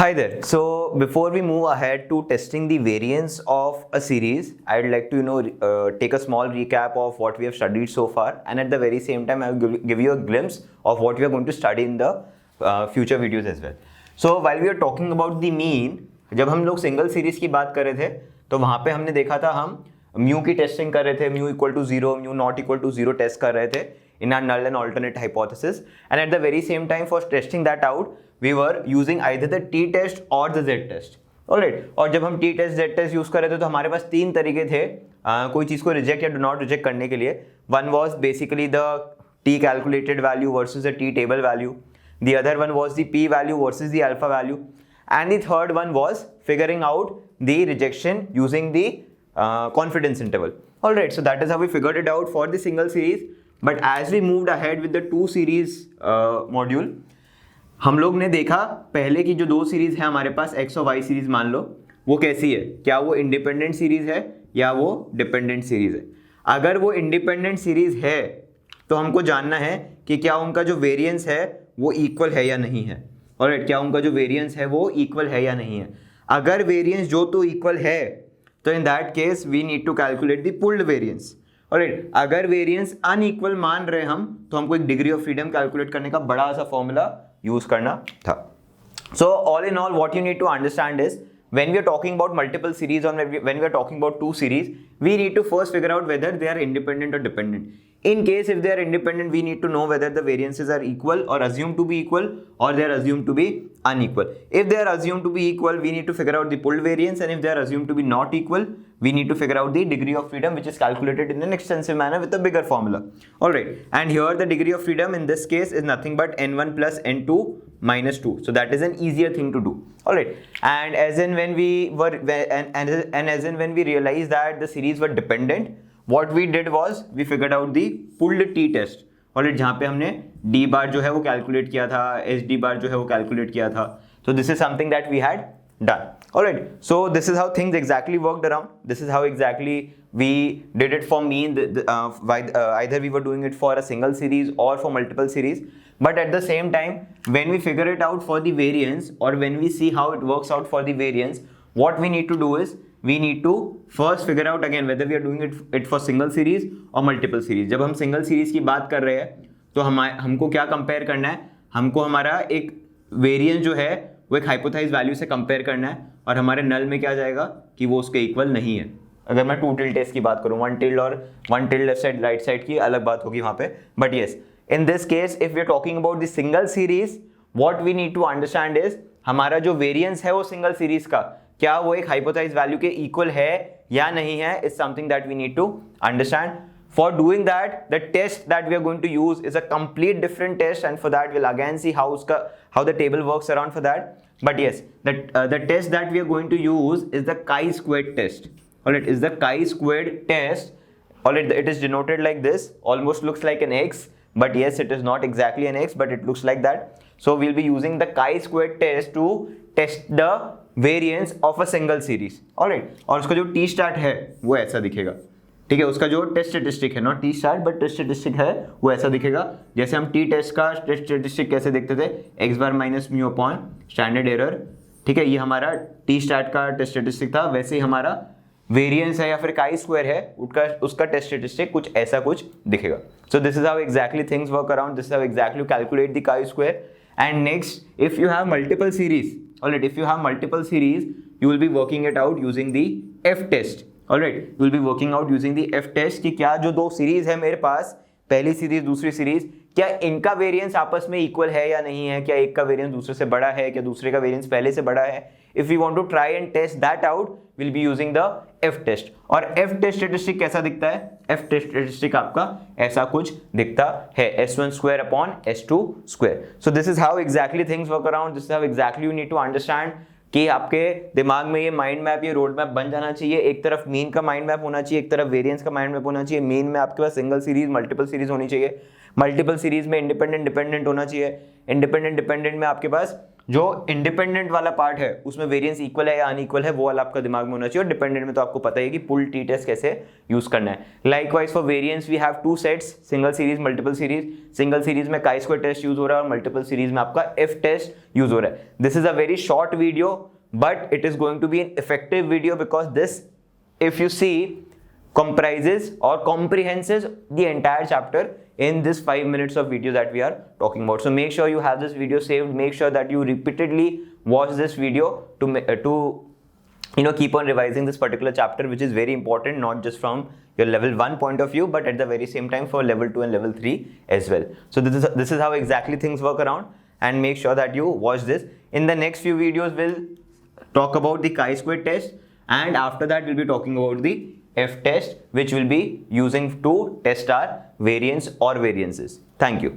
Hi there. So before we move ahead to testing the variance of a series, I'd like to take a small recap of what we have studied so far, and at the very same time, I will give you a glimpse of what we are going to study in the future videos as well. So while we are talking about the mean, जब हम लोग single series की बात कर रहे थे, तो वहाँ पे हमने देखा था हम म्यू की टेस्टिंग कर रहे थे, mu equal to zero, mu not equal to zero test कर रहे थे in our null and alternate hypothesis, and at the very same time for testing that out we were using either the t test or the z test. Alright, और जब हम t test z test use कर रहे थे तो हमारे पास तीन तरीके थे कोई चीज को रिजेक्ट या डू नॉट रिजेक्ट करने के लिए. One was basically the t calculated value versus the t table value, the other one was the p value versus the alpha value, and the third one was figuring out the rejection using the confidence interval. Alright, so that is how we figured it out for the single series. But as we moved ahead with the two series module, हम लोग ने देखा पहले की जो दो series है हमारे पास x और y सीरीज मान लो, वो कैसी है, क्या वो इंडिपेंडेंट सीरीज है या वो डिपेंडेंट सीरीज है. अगर वो इंडिपेंडेंट सीरीज है तो हमको जानना है कि क्या उनका जो वेरिएंस है वो इक्वल है या नहीं है. ऑलराइट, क्या उनका जो वेरिएंस है वो इक्वल है या नहीं है. अगर वेरिएंस जो तो इक्वल है तो in that case we need to calculate the pooled variance. Alright, अगर वेरिएंस अनइक्वल मान रहे हम तो हमको एक डिग्री ऑफ फ्रीडम कैलकुलेट करने का बड़ा सा फॉर्मूला यूज करना था. So all in all what you need to understand is when we are talking about multiple series or when we are talking about two series, we need to first figure out whether they are independent or dependent. In case if they are independent, we need to know whether the variances are equal or assumed to be equal, or they are assumed to be unequal. If they are assumed to be equal, we need to figure out the pulled variance, and if they are assumed to be not equal, we need to figure out the degree of freedom, which is calculated in an extensive manner with a bigger formula. Alright, and here the degree of freedom in this case is nothing but n1 plus n2 minus 2. So that is an easier thing to do. Alright, and as in when we were and as in when we realized that the series were dependent, what we did was we figured out the pulled t test. Alright, जहाँ पे हमने d bar जो है वो calculate किया था, h d bar जो है वो कैलकुलेट किया था. So this is something that we had done. Alright, so this is how things exactly worked around. This is how exactly we did it for mean. Either we were doing it for a single series or for multiple series. But at the same time, when we figure it out for the variance, or when we see how it works out for the variance, what we need to do is we need to first figure out again whether we are doing it for single series or multiple series. जब हम single series की बात कर रहे हैं तो हमको क्या कंपेयर करना है, हमको हमारा एक वेरिएंस जो है वो एक हाइपोथेसिस वैल्यू से कंपेयर करना है, और हमारे नल में क्या जाएगा कि वो उसके इक्वल नहीं है. अगर मैं टू टिल्ड टेस्ट की बात करूँ, वन टिल्ड और one tailed left side right side की अलग बात होगी वहाँ पे. But yes, in this case if we are talking about the single series, what we need to understand is हमारा जो वेरिएंस है वो सिंगल सीरीज का क्या वो एक हाइपोथेसिस वैल्यू के इक्वल है या नहीं है, is something that we need to understand. For doing that, the test that we are going to use is a complete different test, and for that we'll again see how the table works around for that. But yes, the test that we are going to use is the chi-squared test. Alright, is the chi-squared test. Alright, it is denoted like this. Almost looks like an X, but yes, it is not exactly an X, but it looks like that. So we'll be using the chi-squared test to test the variance of a single series. Alright, और उसका जो t start है वो ऐसा दिखेगा. ठीक है, उसका जो टेस्ट स्टेटिस्टिक है, not T start but test statistic है, वो ऐसा दिखेगा. जैसे हम टी टेस्ट का टेस्ट स्टेटिस्टिक कैसे देखते थे, X bar minus mu upon standard error. ठीक है, ये हमारा टी स्टार्ट का टेस्ट स्टेटिस्टिक था. वैसे ही हमारा वेरिएंस है या फिर काई स्क्वायर है, उसका टेस्ट स्टेटिस्टिक कुछ ऐसा कुछ दिखेगा. So this is how exactly things work around. This is how exactly calculate the chi square. And next, if you have multiple series, alright, if you have multiple series, you will be working it out using the F test. Alright, we will be working out using the F test कि क्या जो दो series है मेरे पास, पहली series दूसरी series, क्या इनका वेरिएंस आपस में इक्वल है या नहीं है, क्या एक का वेरिएंस दूसरे से बड़ा है, क्या दूसरे का वेरिएंस पहले से बड़ा है. If we want to try and test that out, we'll be using the F test. और F test statistic कैसा दिखता है, F test statistic आपका ऐसा कुछ दिखता है, S1 square upon S2 square. So this is how exactly things work around. This is how exactly you need to understand कि आपके दिमाग में ये माइंड मैप, ये रोड मैप बन जाना चाहिए. एक तरफ मीन का माइंड मैप होना चाहिए, एक तरफ वेरिएंस का माइंड मैप होना चाहिए. मीन में आपके पास सिंगल सीरीज, मल्टीपल सीरीज होनी चाहिए. मल्टीपल सीरीज में इंडिपेंडेंट डिपेंडेंट होना चाहिए. इंडिपेंडेंट डिपेंडेंट में आपके पास जो इंडिपेंडेंट वाला पार्ट है उसमें वेरिएंस इक्वल है या अनइक्वल है वो वाला आपका दिमाग में होना चाहिए। और डिपेंडेंट में तो आपको पता ही है कि पुल टी टेस्ट कैसे यूज करना है। Likewise for variance we have two sets, single series multiple series. Single series में काई स्क्वायर टेस्ट यूज हो रहा है और मल्टीपल सीरीज में आपका एफ टेस्ट यूज हो रहा है। This is a very short video but it is going to be an effective video because this, if you see, comprises or comprehenses the entire chapter in this 5 minutes of video that we are talking about. So make sure you have this video saved. Make sure that you repeatedly watch this video to keep on revising this particular chapter, which is very important, not just from your level 1 point of view, but at the very same time for level 2 and level 3 as well. So this is how exactly things work around, and make sure that you watch this. In the next few videos, we'll talk about the chi-square test, and after that we'll be talking about the F test, which we'll be using to test our variance or variances. Thank you.